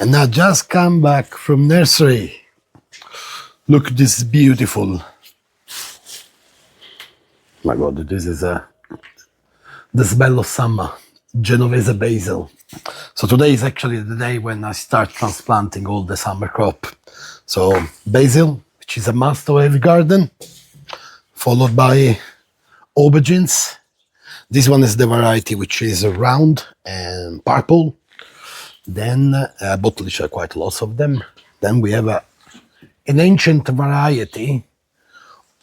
And I just come back from nursery. Look, this is beautiful. My God, this is the smell of summer, Genovese basil. So today is actually the day when I start transplanting all the summer crop. So basil, which is a must of every garden, followed by aubergines. This one is the variety which is round and purple. Then I bought quite lots of them. Then we have an ancient variety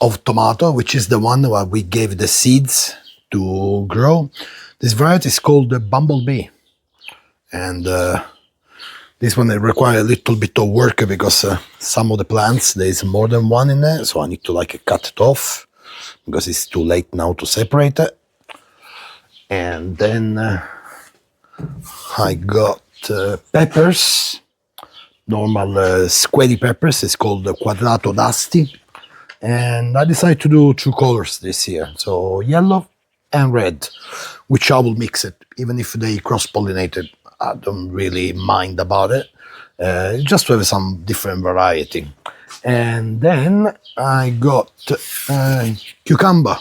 of tomato, which is the one where we gave the seeds to grow. This variety is called the bumblebee. And this one requires a little bit of work because some of the plants, there's more than one in there. So I need to cut it off because it's too late now to separate it. And then I got peppers, normal squarey peppers. It's called the quadrato d'asti. And I decided to do two colors this year. So yellow and red, which I will mix it. Even if they cross-pollinated, I don't really mind about it. Just to have some different variety. And then I got cucumber,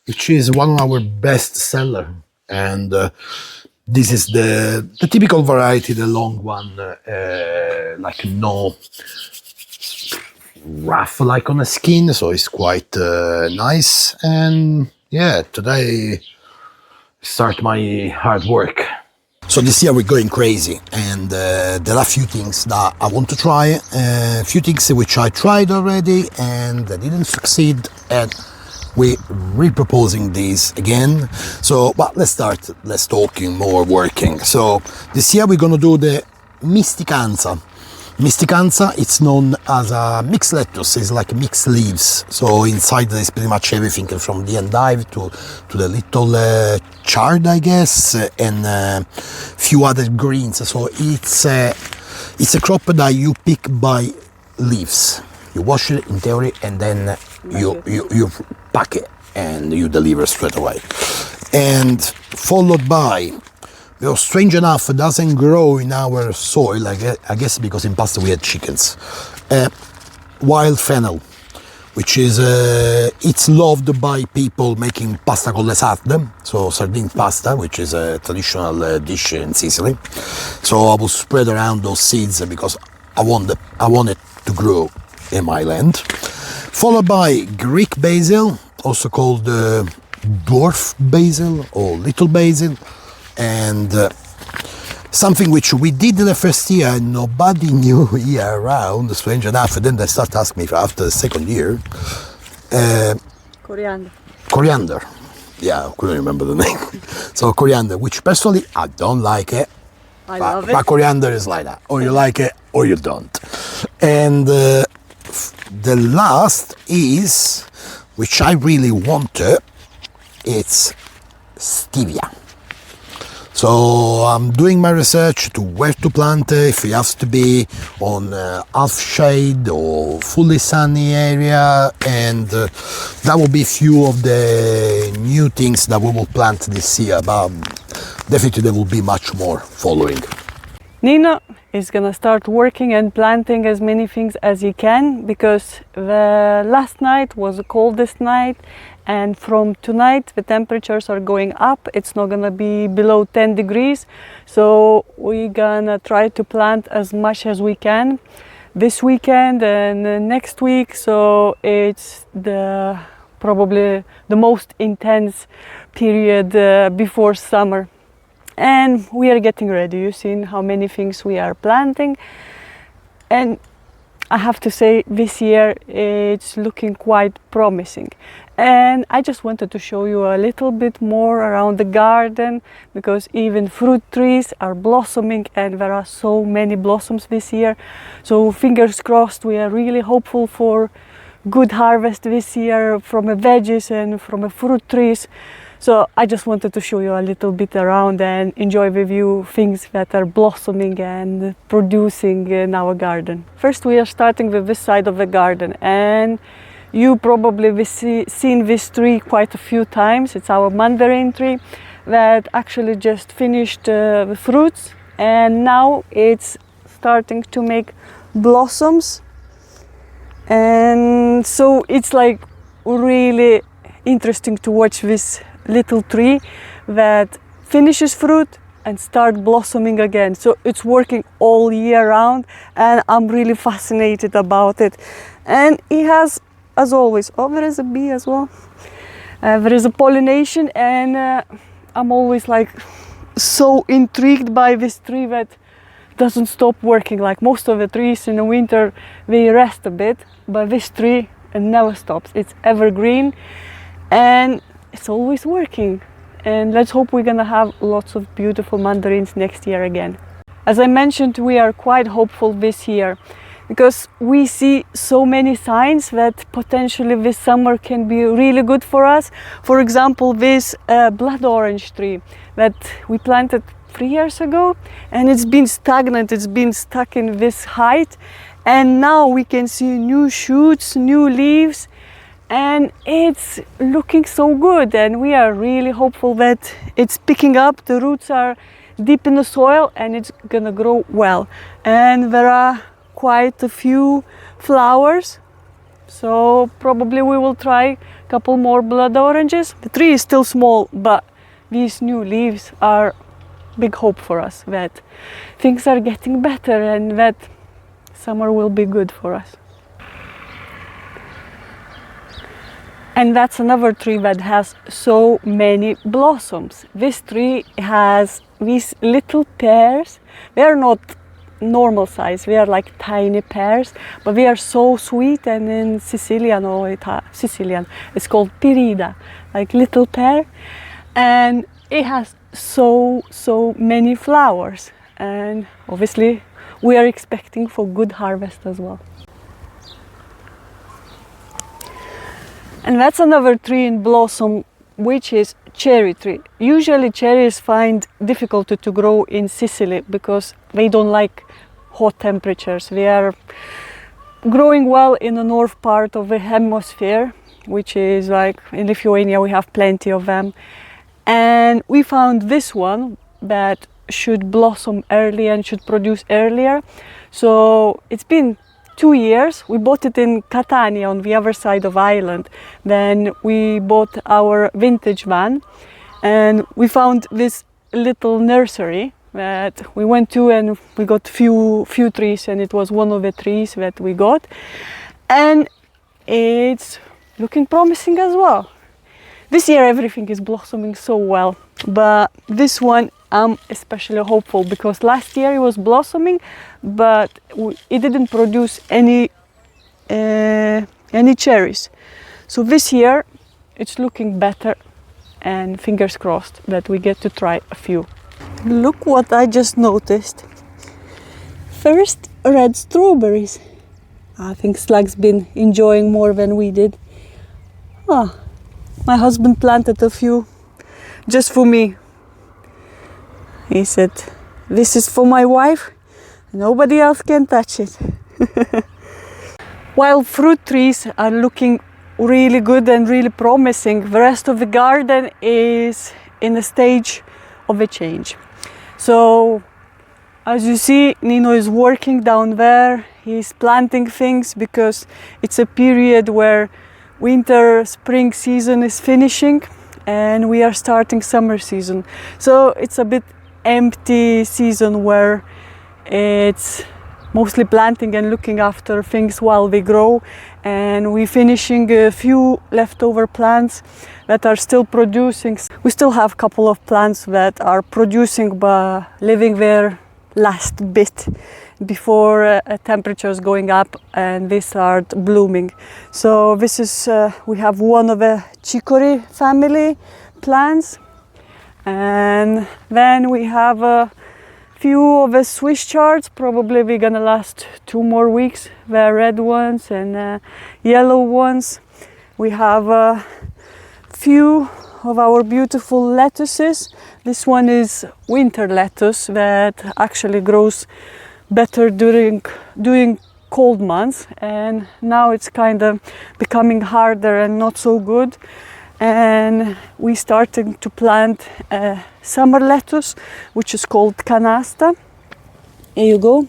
which is one of our best seller. And this is the typical variety, the long one, no rough on the skin, so it's quite nice. And yeah, today start my hard work. So this year we're going crazy, and there are a few things that I want to try, a few things which I tried already and I didn't succeed, and we're reproposing these again. So, but let's talking more working. So this year we're gonna do the misticanza. Misticanza, it's known as a mixed lettuce. It's like mixed leaves. So inside there's pretty much everything from the endive to the little chard, I guess, and few other greens. So it's a crop that you pick by leaves. You wash it in theory, and then you pack it and you deliver straight away. And followed by, strange enough, it doesn't grow in our soil, I guess because in pasta we had chickens. Wild fennel, which is, it's loved by people making pasta con le sarde, so sardine pasta, which is a traditional dish in Sicily. So I will spread around those seeds because I want it to grow in my land. Followed by Greek basil, also called dwarf basil or little basil. And something which we did the first year and nobody knew here around, strange enough, and then they start asking me after the second year. Coriander. Yeah, I couldn't remember the name. So coriander, which personally I don't like it. I love it. But coriander is like that. Or you like it or you don't. And the last is, which I really wanted, it's stevia. So I'm doing my research to where to plant it, if it has to be on half shade or fully sunny area, and that will be a few of the new things that we will plant this year, but definitely there will be much more following. Nino is gonna start working and planting as many things as he can, because the last night was the coldest night, and from tonight the temperatures are going up. It's not gonna be below 10 degrees, so we're gonna try to plant as much as we can this weekend and next week. So it's probably the most intense period before summer. And we are getting ready. You've seen how many things we are planting, and I have to say this year it's looking quite promising. And I just wanted to show you a little bit more around the garden, because even fruit trees are blossoming and there are so many blossoms this year. So fingers crossed, we are really hopeful for good harvest this year from the veggies and from the fruit trees. So I just wanted to show you a little bit around and enjoy with you things that are blossoming and producing in our garden. First we are starting with this side of the garden, and you probably seen this tree quite a few times. It's our mandarin tree that actually just finished the fruits, and now it's starting to make blossoms. And so it's like really interesting to watch this little tree that finishes fruit and start blossoming again. So it's working all year round, and I'm really fascinated about it. And it has, as always, oh, there is a bee as well. There is a pollination, and I'm always like so intrigued by this tree that doesn't stop working. Like most of the trees in the winter, they rest a bit, but this tree, it never stops. It's evergreen and it's always working. And let's hope we're gonna have lots of beautiful mandarins next year again. As I mentioned, we are quite hopeful this year because we see so many signs that potentially this summer can be really good for us. For example, this blood orange tree that we planted 3 years ago, and it's been stagnant, it's been stuck in this height, and now we can see new shoots, new leaves, and it's looking so good, and we are really hopeful that it's picking up. The roots are deep in the soil and it's gonna grow well, and there are quite a few flowers, so probably we will try a couple more blood oranges. The tree is still small, but these new leaves are big hope for us that things are getting better and that summer will be good for us. And that's another tree that has so many blossoms. This tree has these little pears. They are not normal size, they are like tiny pears, but they are so sweet, and in Sicilian it's called pirida, like little pear, and it has so many flowers, and obviously we are expecting for good harvest as well. And that's another tree in blossom, which is cherry tree. Usually cherries find difficulty to grow in Sicily because they don't like hot temperatures. They are growing well in the north part of the hemisphere, which is like in Lithuania we have plenty of them. And we found this one that should blossom early and should produce earlier. So it's been 2 years. We bought it in Catania on the other side of Ireland. Then we bought our vintage van and we found this little nursery that we went to, and we got few trees, and it was one of the trees that we got, and it's looking promising as well. This year everything is blossoming so well, but this one I'm especially hopeful because last year it was blossoming, but it didn't produce any cherries. So this year it's looking better, and fingers crossed that we get to try a few. Look what I just noticed. First red strawberries. I think Slug's been enjoying more than we did. Ah, my husband planted a few just for me. He said, this is for my wife, nobody else can touch it. While fruit trees are looking really good and really promising, the rest of the garden is in a stage of a change. So as you see, Nino is working down there. He's planting things because it's a period where winter, spring season is finishing and we are starting summer season. So it's a bit empty season where it's mostly planting and looking after things while they grow, and we're finishing a few leftover plants that are still producing. We still have a couple of plants that are producing but leaving their last bit before temperatures going up and they start blooming. So this is we have one of the chicory family plants, and then we have a few of the Swiss chards. Probably we're gonna last 2 more weeks. The red ones and yellow ones. We have a few of our beautiful lettuces. This one is winter lettuce that actually grows better during cold months, and now it's kind of becoming harder and not so good. And we starting to plant summer lettuce, which is called canasta. Here you go.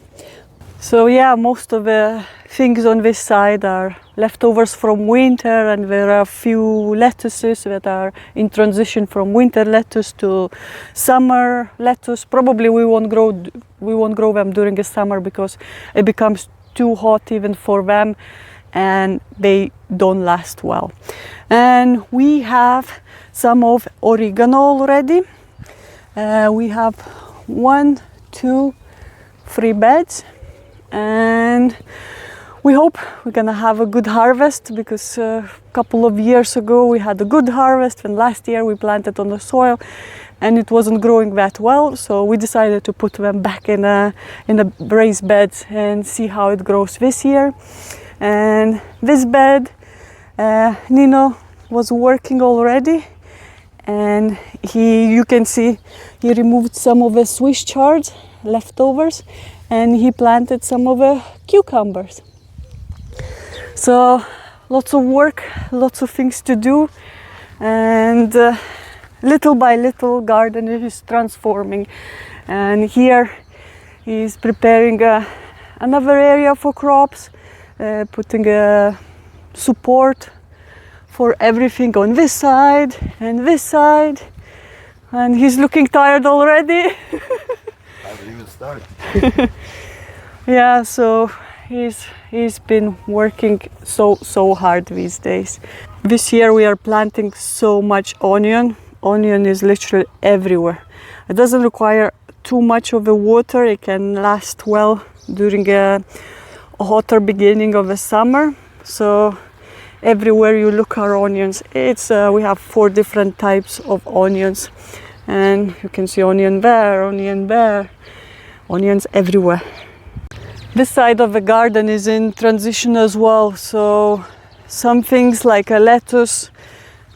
So yeah, most of the things on this side are leftovers from winter, and there are a few lettuces that are in transition from winter lettuce to summer lettuce. Probably we won't grow them during the summer because it becomes too hot even for them, and they don't last well. And we have some of oregano already. We have 1, 2, 3 beds, and we hope we're gonna have a good harvest, because a couple of years ago we had a good harvest, and last year we planted on the soil and it wasn't growing that well, so we decided to put them back in a raised beds and see how it grows this year. And this bed, Nino was working already, and you can see he removed some of the Swiss chard leftovers, and he planted some of the cucumbers. So lots of work, lots of things to do, and little by little garden is transforming. And here he's preparing another area for crops, putting a support for everything on this side and this side, and he's looking tired already. I haven't even started. Yeah, so he's been working so hard these days. This year we are planting so much onion. Onion is literally everywhere. It doesn't require too much of the water. It can last well during a hotter beginning of the summer. So everywhere you look are onions. We have 4 different types of onions, and you can see onion there, onions everywhere. This side of the garden is in transition as well, so some things like a lettuce,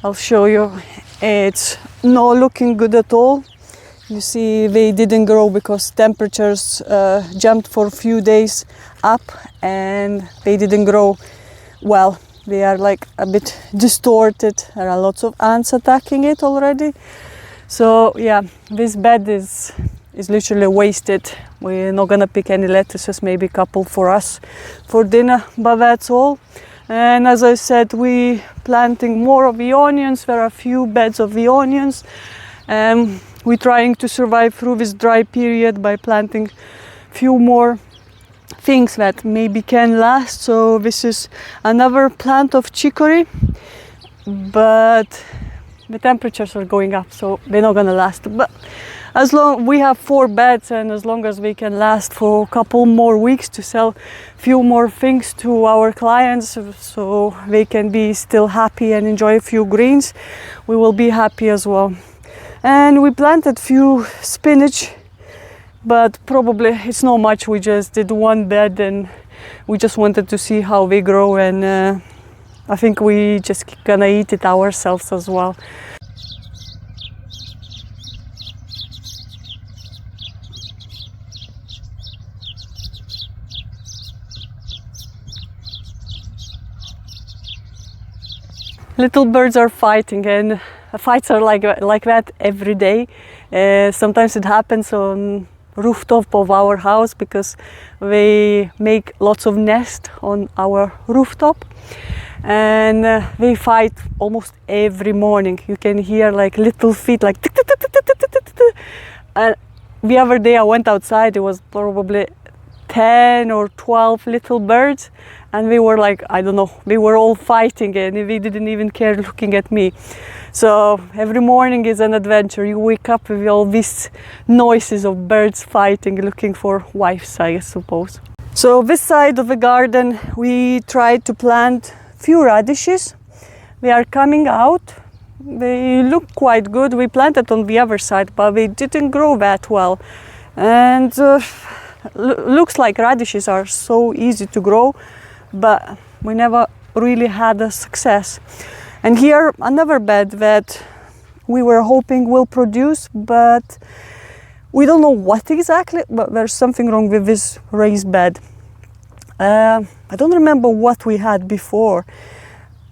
I'll show you, it's not looking good at all. You see they didn't grow because temperatures jumped for a few days up, and they didn't grow well. They are like a bit distorted. There are lots of ants attacking it already. So yeah, this bed is literally wasted. We're not gonna pick any lettuces, maybe a couple for us for dinner, but that's all. And as I said, we planting more of the onions. There are a few beds of the onions. We're trying to survive through this dry period by planting few more things that maybe can last. So this is another plant of chicory, but the temperatures are going up, so they're not gonna last. But as long we have 4 beds, and as long as we can last for a couple more weeks to sell few more things to our clients, so they can be still happy and enjoy a few greens, we will be happy as well. And we planted few spinach, but probably it's not much. We just did 1 bed, and we just wanted to see how they grow, and I think we just gonna eat it ourselves as well. Little birds are fighting, and fights are like that every day. Sometimes it happens on rooftop of our house because they make lots of nest on our rooftop, and they fight almost every morning. You can hear like little feet like tick, tick, tick, tick, tick, tick, tick, tick. And the other day I went outside, it was probably 10 or 12 little birds, and they were like, I don't know, they were all fighting, and they didn't even care looking at me. So every morning is an adventure. You wake up with all these noises of birds fighting, looking for wives, I suppose. So this side of the garden we tried to plant few radishes. They are coming out. They look quite good. We planted on the other side, but they didn't grow that well. And looks like radishes are so easy to grow, but we never really had a success. And here another bed that we were hoping will produce, but we don't know what exactly, but there's something wrong with this raised bed. I don't remember what we had before,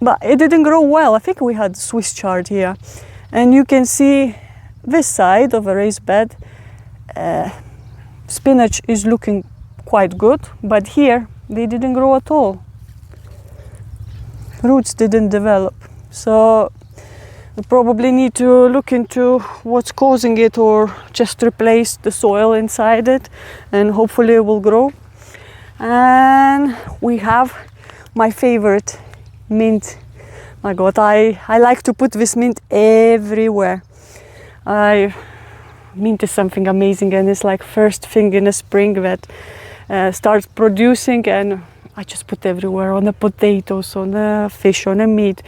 but it didn't grow well. I think we had Swiss chard here, and you can see this side of a raised bed, spinach is looking quite good, but here they didn't grow at all. Roots didn't develop. So we probably need to look into what's causing it, or just replace the soil inside it, and hopefully it will grow. And we have my favorite mint. My God, I like to put this mint everywhere. Mint is something amazing, and it's like first thing in the spring that starts producing, and I just put everywhere, on the potatoes, on the fish, on the meat,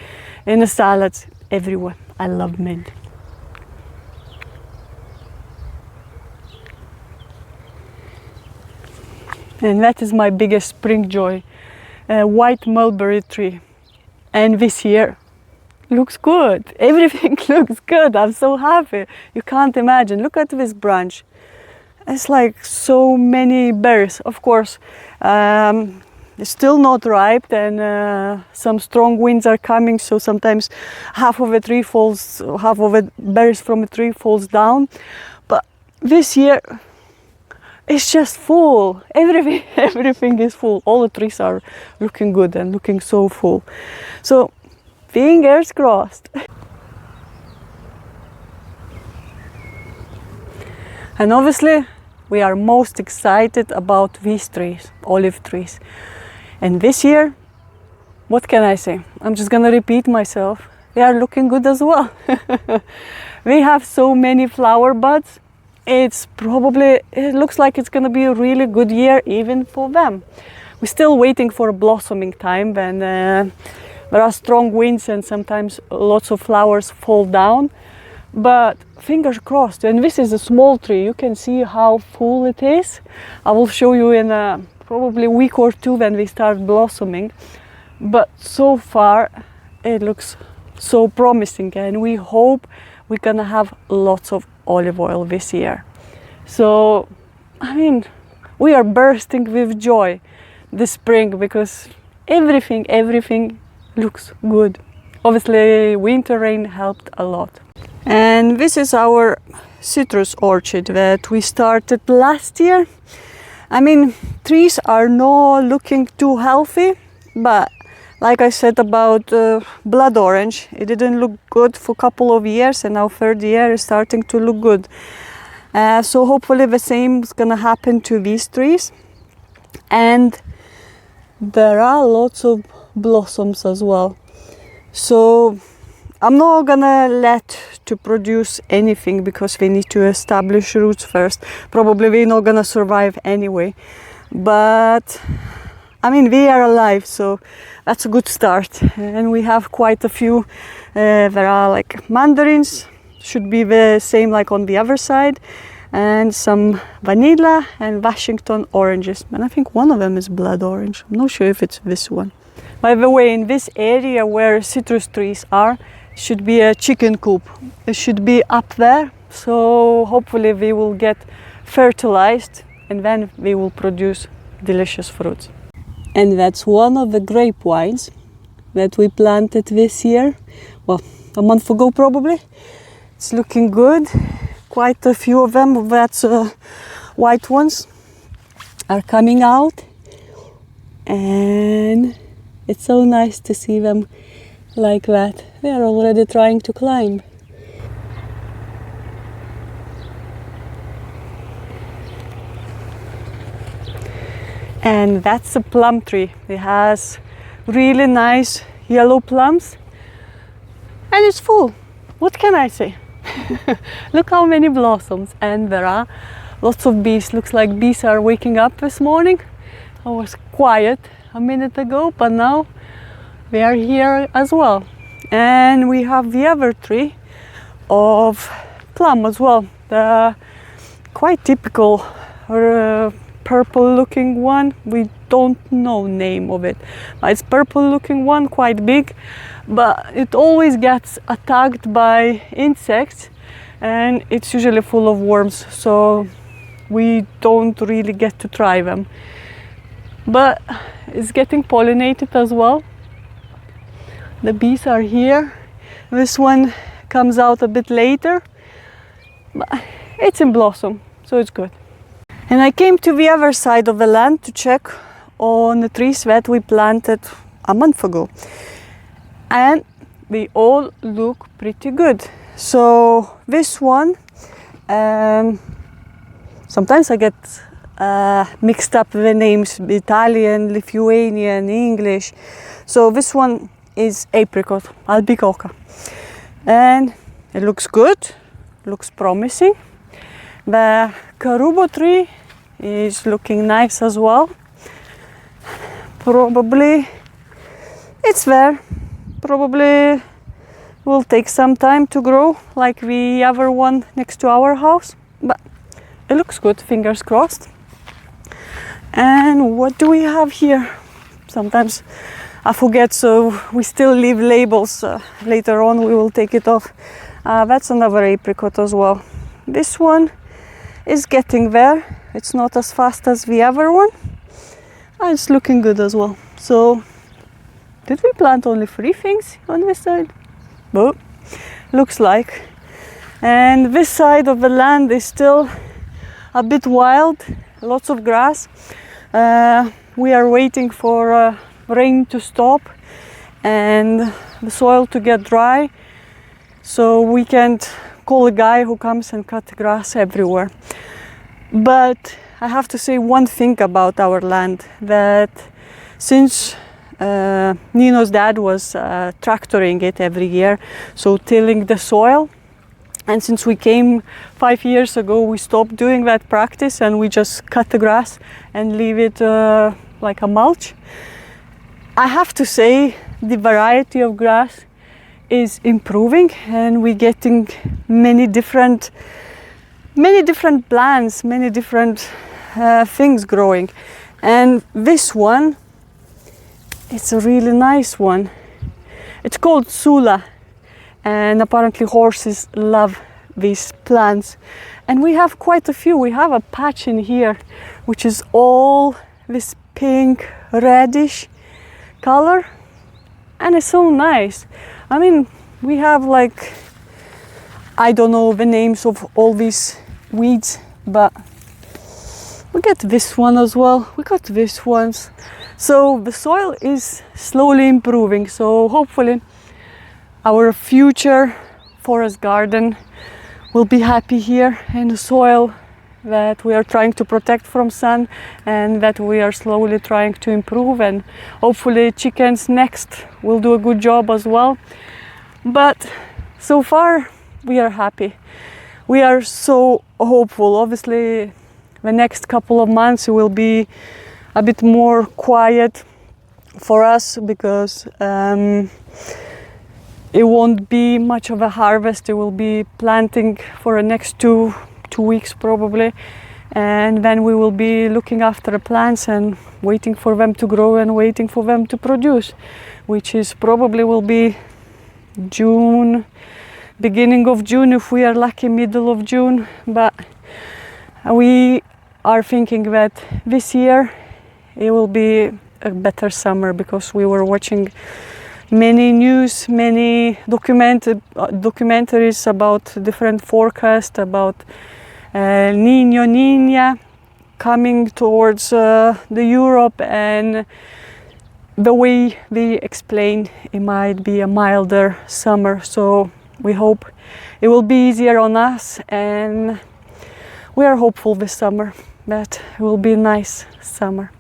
in the salads, everywhere. I love mint. And that is my biggest spring joy, a white mulberry tree. And this year looks good. Everything looks good. I'm so happy. You can't imagine. Look at this branch. It's like so many berries. Of course, it's still not ripe, and some strong winds are coming, so sometimes half of the berries from the tree falls down. But this year it's just full. Everything is full. All the trees are looking good and looking so full. So fingers crossed. And obviously we are most excited about these trees, olive trees. And this year, what can I say? I'm just gonna repeat myself. They are looking good as well. We have so many flower buds. It looks like it's gonna be a really good year even for them. We're still waiting for a blossoming time when there are strong winds and sometimes lots of flowers fall down. But fingers crossed. And this is a small tree. You can see how full it is. I will show you in probably a week or two when they start blossoming. But so far it looks so promising, and we hope we're gonna have lots of olive oil this year. So, I mean, we are bursting with joy this spring because everything looks good. Obviously, winter rain helped a lot. And this is our citrus orchard that we started last year. I mean, trees are not looking too healthy, but like I said about blood orange, it didn't look good for a couple of years, and now third year is starting to look good. So hopefully the same is gonna happen to these trees. And there are lots of blossoms as well. So I'm not gonna let to produce anything because we need to establish roots first. Probably we're not gonna survive anyway. But I mean, we are alive, so that's a good start. And we have quite a few. There are like mandarins, should be the same like on the other side, and some vanilla and Washington oranges. And I think one of them is blood orange. I'm not sure if it's this one. By the way, in this area where citrus trees are, should be a chicken coop. It should be up there, so hopefully we will get fertilized and then we will produce delicious fruits. And that's one of the grape vines that we planted this year, well, a month ago probably. It's looking good. Quite a few of them, that's white ones, are coming out, and it's so nice to see them like that. They are already trying to climb. And that's a plum tree. It has really nice yellow plums, and it's full. What can I say? Look how many blossoms, and there are lots of bees. Looks like bees are waking up this morning. I was quiet a minute ago, but now they are here as well. And we have the other tree of plum as well. The quite typical purple looking one. We don't know name of it. It's purple looking one, quite big, but it always gets attacked by insects, and it's usually full of worms, so we don't really get to try them. But it's getting pollinated as well. The bees are here. This one comes out a bit later, but it's in blossom, so it's good. And I came to the other side of the land to check on the trees that we planted a month ago. And they all look pretty good. So this one, sometimes I get mixed up the names, Italian, Lithuanian, English. So this one is apricot, albicocca. And it looks good, looks promising. The carubo tree is looking nice as well. Probably it's there. Probably will take some time to grow like the other one next to our house, but it looks good, fingers crossed. And what do we have here? Sometimes I forget, so we still leave labels. Later on we will take it off. That's another apricot as well. This one is getting there. It's not as fast as the other one. It's looking good as well. So did we plant only 3 things on this side? Well, looks like. And this side of the land is still a bit wild, lots of grass. We are waiting for rain to stop and the soil to get dry, so we can't call a guy who comes and cut grass everywhere. But I have to say one thing about our land, that since Nino's dad was tractoring it every year, so tilling the soil, and since we came 5 years ago, we stopped doing that practice and we just cut the grass and leave it like a mulch. I have to say the variety of grass is improving, and we're getting many different plants, many different things growing. And this one, it's a really nice one. It's called Sula, and apparently horses love these plants. And we have quite a few. We have a patch in here which is all this pink radish color, and it's so nice. I mean, we have like, I don't know the names of all these weeds, but we get this one as well. We got these ones. So the soil is slowly improving. So hopefully our future forest garden will be happy here in the soil that we are trying to protect from sun and that we are slowly trying to improve, and hopefully chickens next will do a good job as well. But so far we are happy. We are so hopeful. Obviously the next couple of months will be a bit more quiet for us because it won't be much of a harvest. It will be planting for the next two weeks probably, and then we will be looking after the plants and waiting for them to grow and waiting for them to produce, which is probably will be June, beginning of June if we are lucky, middle of June. But we are thinking that this year it will be a better summer, because we were watching many news, many documentaries about different forecasts about Niño, Niña coming towards the Europe, and the way they explain it might be a milder summer. So we hope it will be easier on us, and we are hopeful this summer that it will be a nice summer.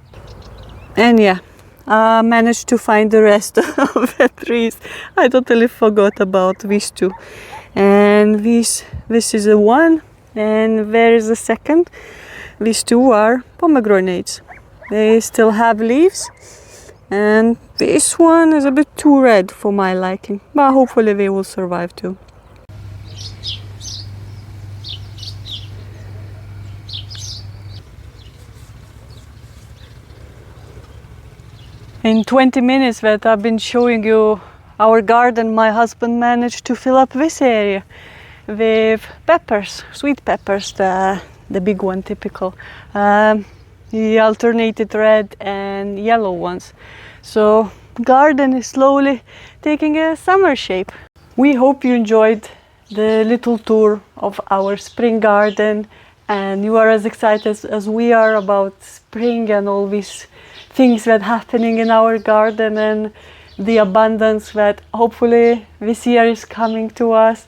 And yeah, I managed to find the rest of the trees. I totally forgot about these two. And this is the one, and there is the second. These two are pomegranates. They still have leaves, and this one is a bit too red for my liking, but hopefully they will survive too. In 20 minutes that I've been showing you our garden, my husband managed to fill up this area with peppers, sweet peppers, the big one, typical. He alternated red and yellow ones. So garden is slowly taking a summer shape. We hope you enjoyed the little tour of our spring garden and you are as excited as we are about spring and all these things that are happening in our garden and the abundance that hopefully this year is coming to us.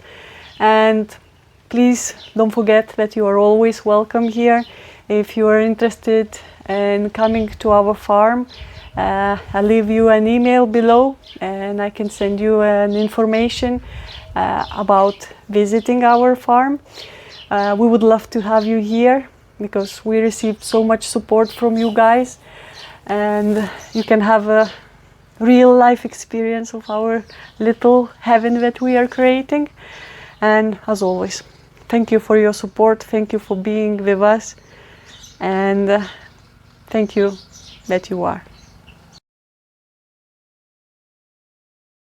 And please don't forget that you are always welcome here. If you are interested in coming to our farm, I'll leave you an email below and I can send you an information about visiting our farm. We would love to have you here because we received so much support from you guys, and you can have a real life experience of our little heaven that we are creating. And as always, thank you for your support, thank you for being with us, and thank you that you are.